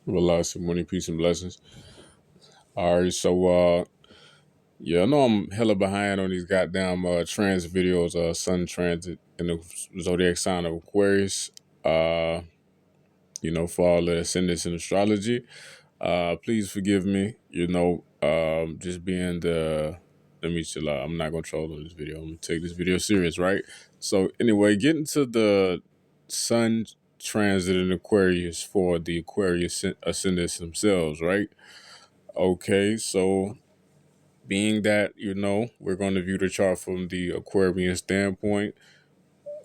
Realize some money, peace, and blessings. All right, so yeah, I know I'm hella behind on these goddamn trans videos, sun transit in the zodiac sign of Aquarius. Uh, for all the ascendants in astrology. Please forgive me. Just being the let me chill out. I'm not gonna troll on this video. I'm gonna take this video serious, right? So anyway, getting to the sun transit in Aquarius for the Aquarius ascendants themselves, right? Okay, so being that, we're going to view the chart from the Aquarian standpoint,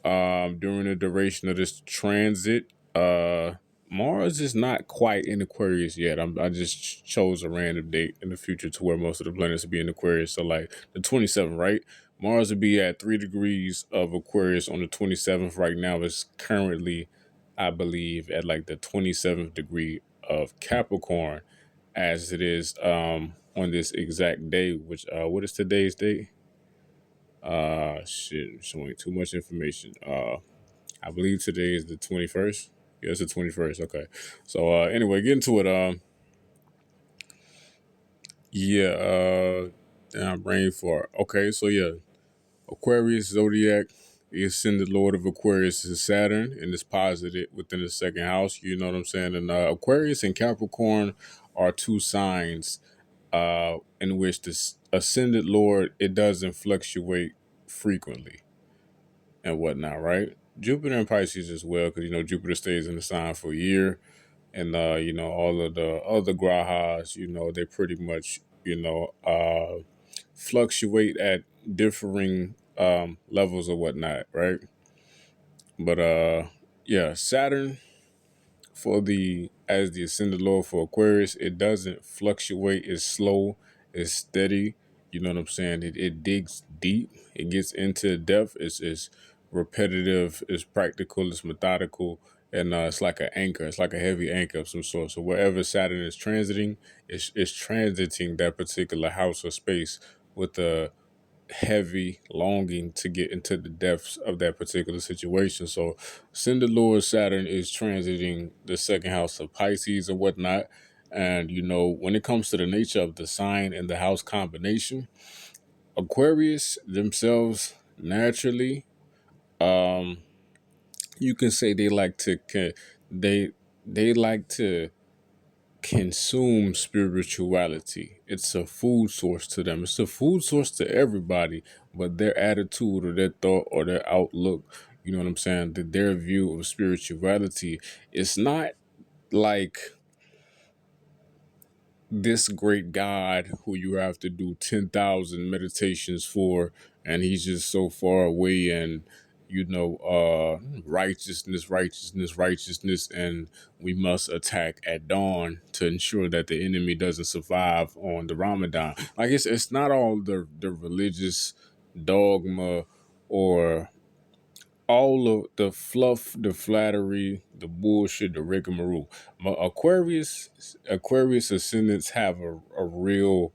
during the duration of this transit, Mars is not quite in Aquarius yet. I just chose a random date in the future to where most of the planets will be in Aquarius. So like the 27th, right? Mars will be at 3 degrees of Aquarius on the 27th. Right now it's currently, I believe, at like the 27th degree of Capricorn, as it is on this exact day, which what is today's date? Shit, showing too much information. I believe today is the 21st. Yeah, it's the 21st. Okay. So anyway, getting to it. Yeah. Damn, brain fart. Okay. So yeah, Aquarius zodiac. The ascended lord of Aquarius is Saturn, and it's posited within the second house. You know what I'm saying? And Aquarius and Capricorn are two signs in which the ascended lord, it doesn't fluctuate frequently and whatnot, right? Jupiter and Pisces as well, because Jupiter stays in the sign for a year, and all of the other grahas, they pretty much fluctuate at differing levels or whatnot, right? But yeah, Saturn for the as the ascended lord for Aquarius, it doesn't fluctuate. It's slow, it's steady. You know what I'm saying? It digs deep. It gets into depth. It's repetitive. It's practical. It's methodical, and it's like an anchor. It's like a heavy anchor of some sort. So wherever Saturn is transiting, it's transiting that particular house or space with a heavy longing to get into the depths of that particular situation. So Cinder Lord Saturn is transiting the second house of Pisces and whatnot. And when it comes to the nature of the sign and the house combination, Aquarius themselves naturally, you can say they like to they like to consume spirituality. It's a food source to them. It's a food source to everybody, but their attitude or their thought or their outlook, you know what I'm saying? Their view of spirituality, it's not like this great God who you have to do 10,000 meditations for, and he's just so far away, and righteousness, righteousness, righteousness, and we must attack at dawn to ensure that the enemy doesn't survive on the Ramadan. Like it's not all the religious dogma or all of the fluff, the flattery, the bullshit, the rigmarole. But Aquarius ascendants have a real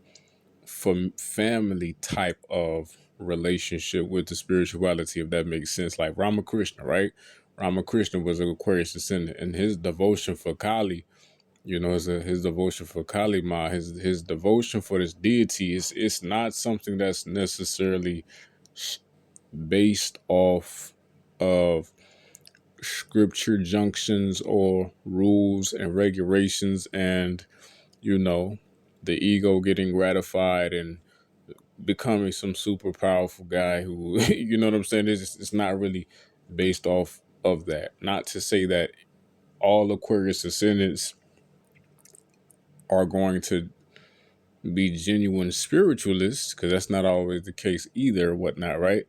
family type of relationship with the spirituality, if that makes sense. Like Ramakrishna, right? Ramakrishna was an Aquarius ascendant, and his devotion for Kali, his devotion for Kali Ma, his devotion for this deity is it's not something that's necessarily based off of scripture junctions or rules and regulations, and the ego getting gratified and becoming some super powerful guy who you know what I'm saying, it's not really based off of that. Not to say that all Aquarius ascendants are going to be genuine spiritualists, because that's not always the case either, whatnot, right?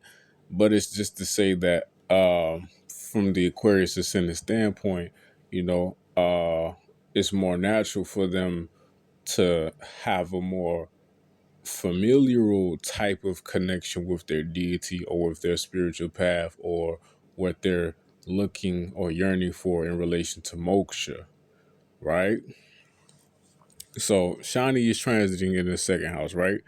But it's just to say that from the Aquarius ascendant standpoint, it's more natural for them to have a more familial type of connection with their deity or with their spiritual path or what they're looking or yearning for in relation to moksha, right? So Shani is transiting in the second house, right?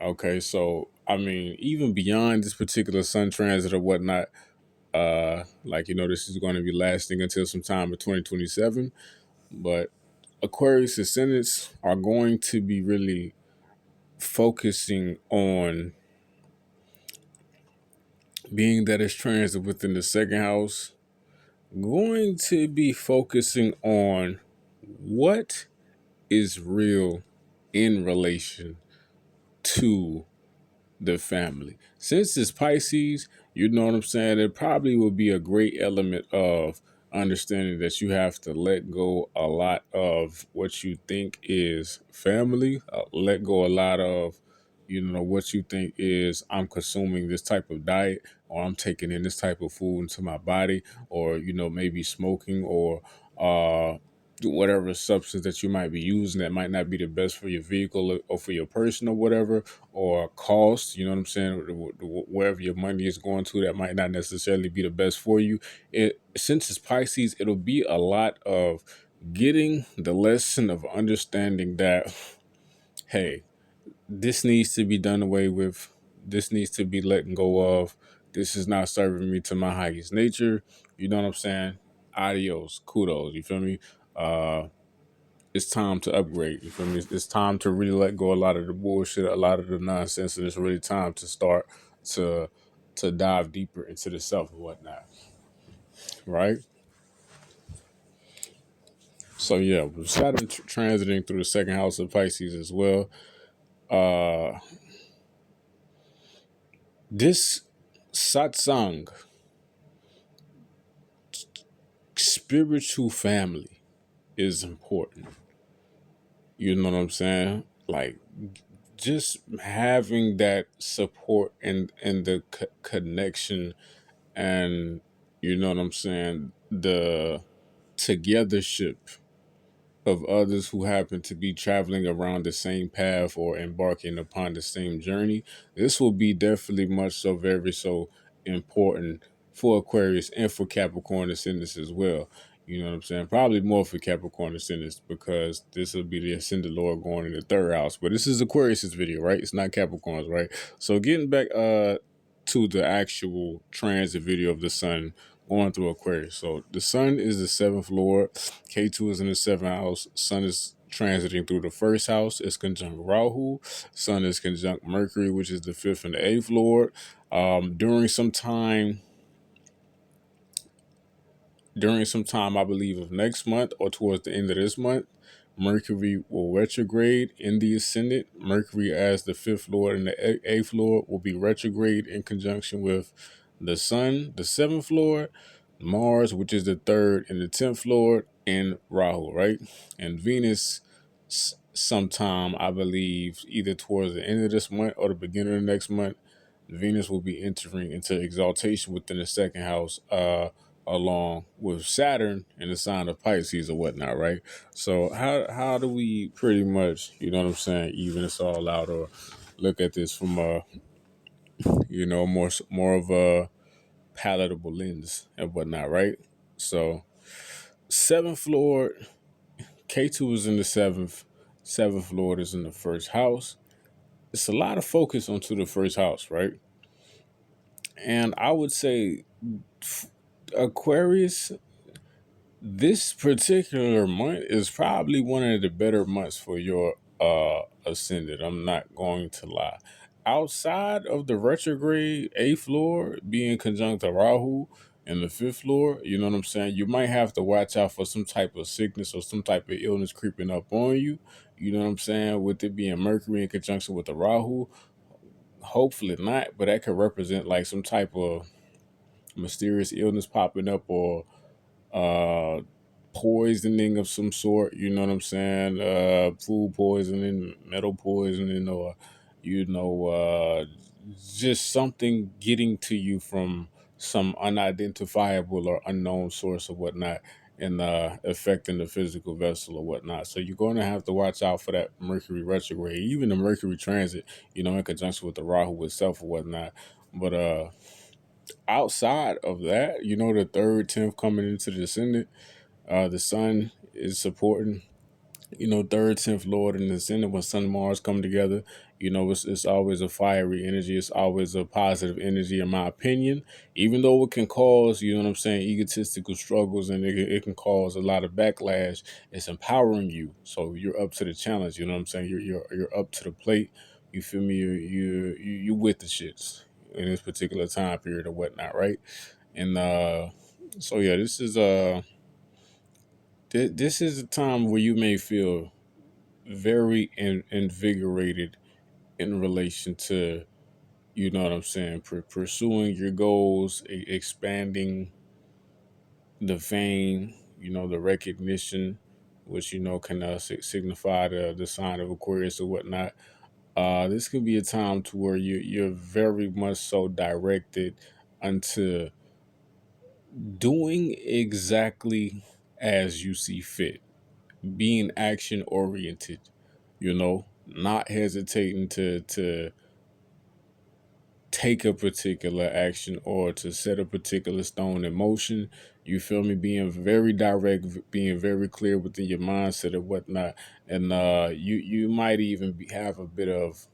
Okay, so I mean, even beyond this particular sun transit or whatnot, this is going to be lasting until sometime in 2027. But Aquarius Ascendants are going to be really focusing on, being that it's transit within the second house, going to be focusing on what is real in relation to the family. Since it's Pisces, you know what I'm saying? It probably will be a great element of understanding that you have to let go a lot of what you think is family, let go a lot of, what you think is, I'm consuming this type of diet, or I'm taking in this type of food into my body, or, maybe smoking, or, whatever substance that you might be using that might not be the best for your vehicle, or for your person, or whatever, or cost, you know what I'm saying, wherever your money is going to, that might not necessarily be the best for you. Since it's Pisces, it'll be a lot of getting the lesson of understanding that, hey, this needs to be done away with. This needs to be letting go of. This is not serving me to my highest nature. You know what I'm saying? Adios, kudos. You feel me? It's time to upgrade. You feel me? It's time to really let go a lot of the bullshit, a lot of the nonsense, and it's really time to start to dive deeper into the self and whatnot. Right? So yeah, with Saturn transiting through the second house of Pisces as well. Uh this satsang, spiritual family, is important. You know what I'm saying? Like, just having that support and the connection, and you know what I'm saying, the togethership of others who happen to be traveling around the same path or embarking upon the same journey. This will be definitely much so, very so important for Aquarius and for Capricorn ascendants as well. You know what I'm saying? Probably more for Capricorn ascendants, because this will be the ascendant Lord going in the third house. But this is Aquarius's video, right? It's not Capricorn's, right? So getting back to the actual transit video of the sun going through Aquarius. So the sun is the seventh lord. K2 is in the seventh house. Sun is transiting through the first house. It's conjunct Rahu. Sun is conjunct Mercury, which is the fifth and the eighth lord. During some time, I believe, of next month or towards the end of this month, Mercury will retrograde in the ascendant. Mercury, as the fifth lord and the eighth lord, will be retrograde in conjunction with the sun, the seventh lord, Mars, which is the third and the 10th lord, and Rahu, right? And Venus, sometime, I believe, either towards the end of this month or the beginning of next month, Venus will be entering into exaltation within the second house, along with Saturn in the sign of Pisces or whatnot, right? So how do we pretty much, you know what I'm saying, even this all out, or look at this from a, more of a palatable lens and whatnot, right? So seventh lord, K2 is in the seventh lord is in the first house. It's a lot of focus onto the first house, right? And I would say Aquarius, this particular month is probably one of the better months for your ascendant. I'm not going to lie. Outside of the retrograde eighth lord being conjunct to Rahu and the fifth lord, you know what I'm saying? You might have to watch out for some type of sickness or some type of illness creeping up on you. You know what I'm saying? With it being Mercury in conjunction with the Rahu, hopefully not, but that could represent like some type of mysterious illness popping up, or uh poisoning of some sort, you know what I'm saying? Food poisoning, metal poisoning, or you know, uh just something getting to you from some unidentifiable or unknown source or whatnot, and affecting the physical vessel or whatnot. So you're going to have to watch out for that Mercury retrograde, even the Mercury transit, in conjunction with the Rahu itself or whatnot. But outside of that, the third, 10th coming into the ascendant, the sun is supporting, third, 10th lord and the ascendant when sun and Mars come together. It's always a fiery energy. It's always a positive energy, in my opinion. Even though it can cause, you know what I'm saying, egotistical struggles, and it can cause a lot of backlash. It's empowering you, so you're up to the challenge. You know what I'm saying? You're up to the plate. You feel me? You with the shits in this particular time period or whatnot, right? And so yeah, this is a time where you may feel very invigorated in relation to, you know what I'm saying, pursuing your goals, expanding the fame, the recognition, which can signify the sign of Aquarius or whatnot. This could be a time to where you're very much so directed unto doing exactly as you see fit, being action oriented, not hesitating to take a particular action or to set a particular stone in motion. You feel me? Being very direct, being very clear within your mindset and whatnot. And you might even have a bit of,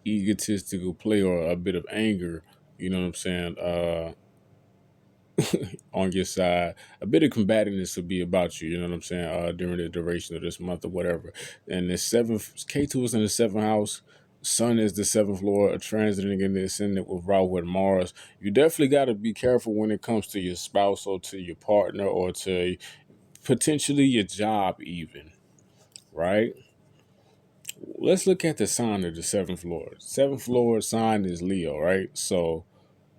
egotistical play or a bit of anger. You know what I'm saying? On your side, a bit of combativeness will be about you. You know what I'm saying? During the duration of this month or whatever. And the seventh, K2 is in the seventh house. Sun is the seventh lord, transiting in the ascendant with Rahu and Mars. You definitely got to be careful when it comes to your spouse or to your partner or to potentially your job, even. Right? Let's look at the sign of the seventh lord. Seventh lord sign is Leo, right? So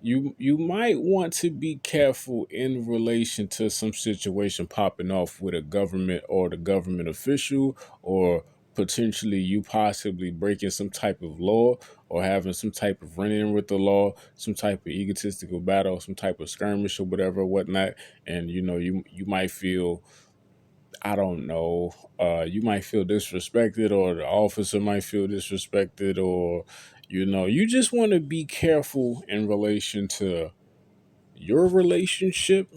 you might want to be careful in relation to some situation popping off with a government or the government official, or potentially you possibly breaking some type of law or having some type of run-in with the law, some type of egotistical battle, some type of skirmish or whatever, whatnot. And you might feel, I don't know, you might feel disrespected, or the officer might feel disrespected, or you just want to be careful in relation to your relationship,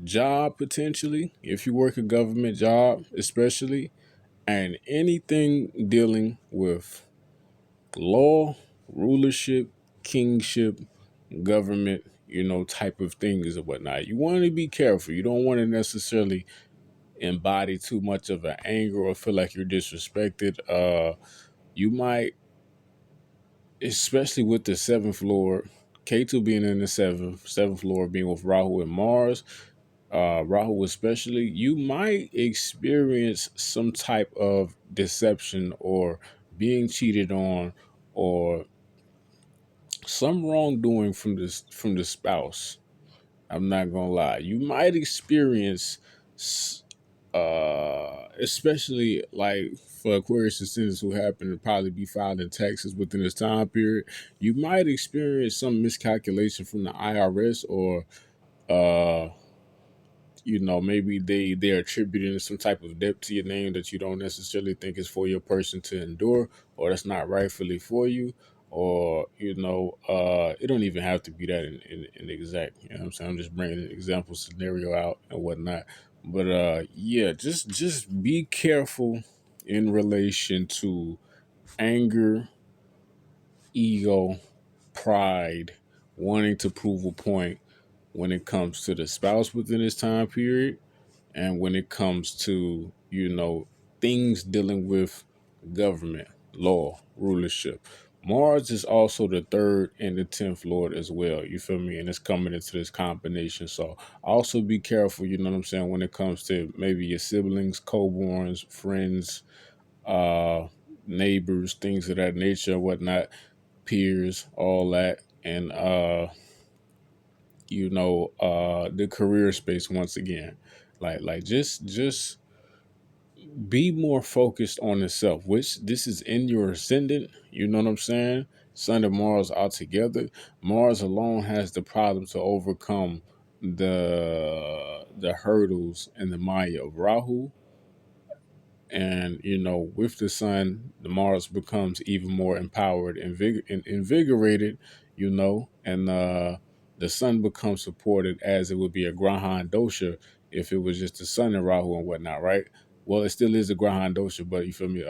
job, potentially, if you work a government job, especially, and anything dealing with law, rulership, kingship, government, type of things or whatnot. You want to be careful. You don't want to necessarily embody too much of an anger or feel like you're disrespected. You might, especially with the seventh lord, K2 being in the seventh lord being with Rahu and Mars, Rahu especially, you might experience some type of deception or being cheated on, or some wrongdoing from the spouse. I'm not gonna lie. You might experience, especially like for Aquarius ascendants who happen to probably be filed in taxes within this time period, you might experience some miscalculation from the IRS, or uh, maybe they're attributing some type of debt to your name that you don't necessarily think is for your person to endure, or that's not rightfully for you, or it don't even have to be that in exact. You know what I'm saying? I'm just bringing an example scenario out and whatnot. But yeah, just be careful in relation to anger, ego, pride, wanting to prove a point when it comes to the spouse within this time period, and when it comes to, things dealing with government, law, rulership. Mars is also the third and the 10th lord as well. You feel me? And it's coming into this combination. So also be careful, you know what I'm saying, when it comes to maybe your siblings, co-borns, friends, uh, neighbors, things of that nature, whatnot, peers, all that. And the career space once again. Like just be more focused on itself, which this is in your ascendant, you know what I'm saying? Sun and Mars are together. Mars alone has the problem to overcome the hurdles and the Maya of Rahu. And with the sun, the Mars becomes even more empowered and invigorated, and the sun becomes supported as it would be a Grahan dosha, if it was just the sun and Rahu and whatnot, right? Well, it still is a Grahan dosha, but you feel me?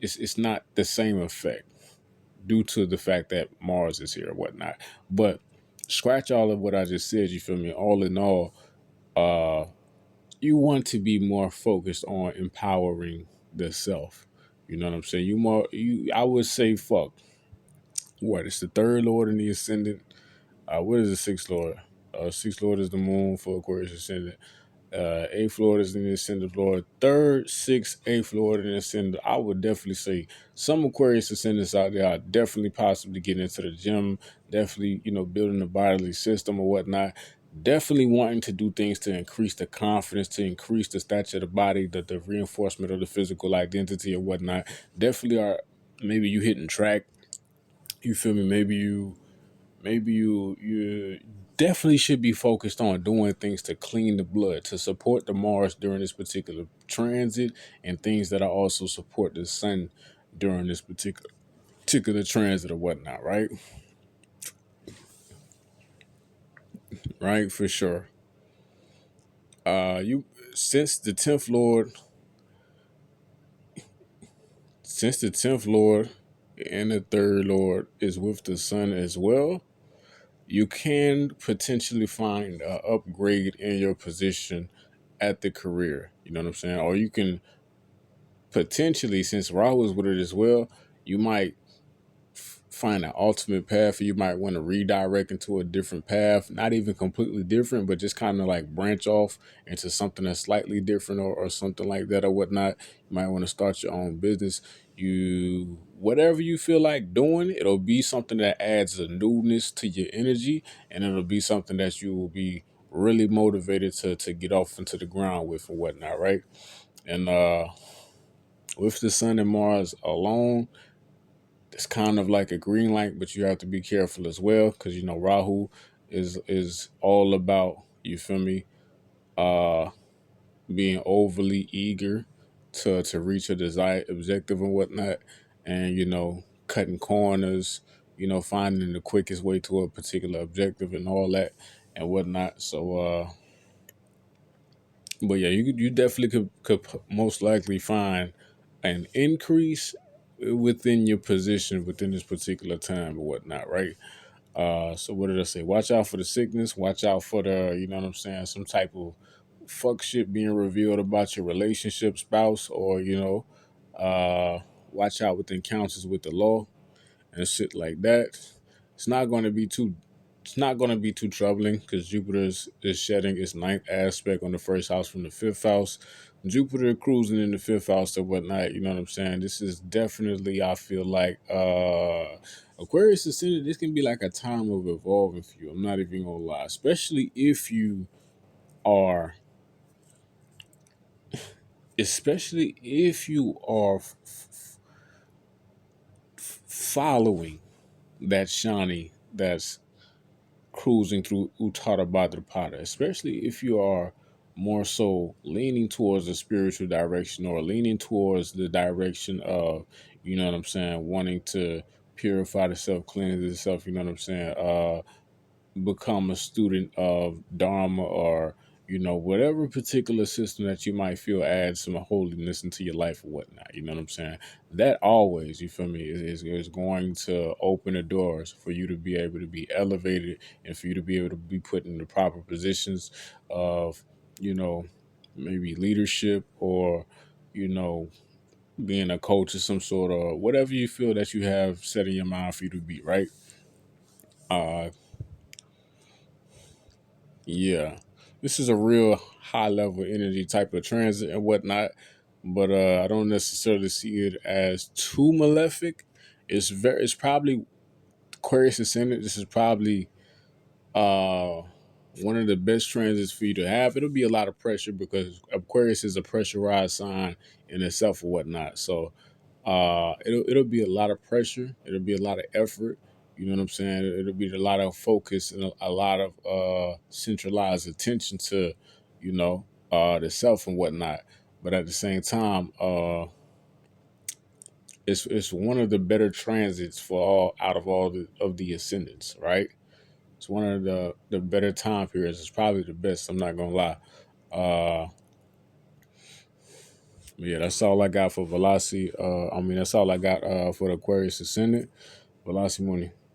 It's not the same effect due to the fact that Mars is here and whatnot. But scratch all of what I just said. You feel me? All in all, uh, you want to be more focused on empowering the self. You know what I'm saying? I would say fuck. What? It's the third lord in the ascendant. What is the sixth lord? Sixth lord is the moon for Aquarius ascendant. Eighth lord is in the ascendant lord. Third, sixth, eighth lord in the ascendant. I would definitely say some Aquarius ascendants out there are definitely possibly getting into the gym, definitely, building the bodily system or whatnot. Definitely wanting to do things to increase the confidence, to increase the stature of the body, the reinforcement of the physical identity or whatnot. Definitely are. Maybe you hitting track. You feel me? Maybe you definitely should be focused on doing things to clean the blood, to support the Mars during this particular transit, and things that are also support the Sun during this particular transit or whatnot, right? Right, for sure. You since the tenth Lord, since the tenth Lord and the third Lord is with the Sun as well, you can potentially find an upgrade in your position at the career. You know what I'm saying? Or you can potentially, since Rahu is with it as well, you might find an ultimate path, or you might want to redirect into a different path, not even completely different, but just kind of like branch off into something that's slightly different, or something like that or whatnot. You might want to start your own business. Whatever you feel like doing, it'll be something that adds a newness to your energy, and it'll be something that you will be really motivated to get off into the ground with and whatnot, right? And with the Sun and Mars alone, it's kind of like a green light, but you have to be careful as well, because Rahu is all about, you feel me, uh being overly eager to reach a desired objective and whatnot, and cutting corners, finding the quickest way to a particular objective and all that and whatnot. So but yeah, you definitely could most likely find an increase within your position within this particular time or whatnot, right? So what did I say? Watch out for the sickness. Watch out for the, you know what I'm saying, some type of fuck shit being revealed about your relationship, spouse, or watch out with encounters with the law and shit like that. It's not going to be too. It's not going to be too troubling because Jupiter is shedding its ninth aspect on the first house from the fifth house. Jupiter cruising in the fifth house or whatnot. You know what I'm saying? This is definitely, I feel like, Aquarius ascendant. This can be like a time of evolving for you. I'm not even gonna lie, are, especially if you are following that shani that's cruising through Uttara Bhadrapada, especially if you are more so leaning towards the spiritual direction, or leaning towards the direction of, you know what I'm saying, wanting to purify the self, cleanse the self, you know what I'm saying, become a student of Dharma, or whatever particular system that you might feel adds some holiness into your life or whatnot. You know what I'm saying? That always, you feel me, is going to open the doors for you to be able to be elevated, and for you to be able to be put in the proper positions of, you know, maybe leadership, or you know being a coach of some sort, or whatever you feel that you have set in your mind for you to be, right? uh Yeah, this is a real high level energy type of transit and whatnot, but I don't necessarily see it as too malefic. It's probably Aquarius ascendant. This is probably uh one of the best transits for you to have. It'll be a lot of pressure because Aquarius is a pressurized sign in itself or whatnot. So it'll be a lot of pressure. It'll be a lot of effort. You know what I'm saying? It'll be a lot of focus and a lot of centralized attention to, the self and whatnot. But at the same time, it's one of the better transits for all out of all of the ascendants, right? It's one of the better time periods. It's probably the best. I'm not gonna lie. Uh, yeah, that's all I got for Velocity. That's all I got for the Aquarius Ascendant. Velocity money.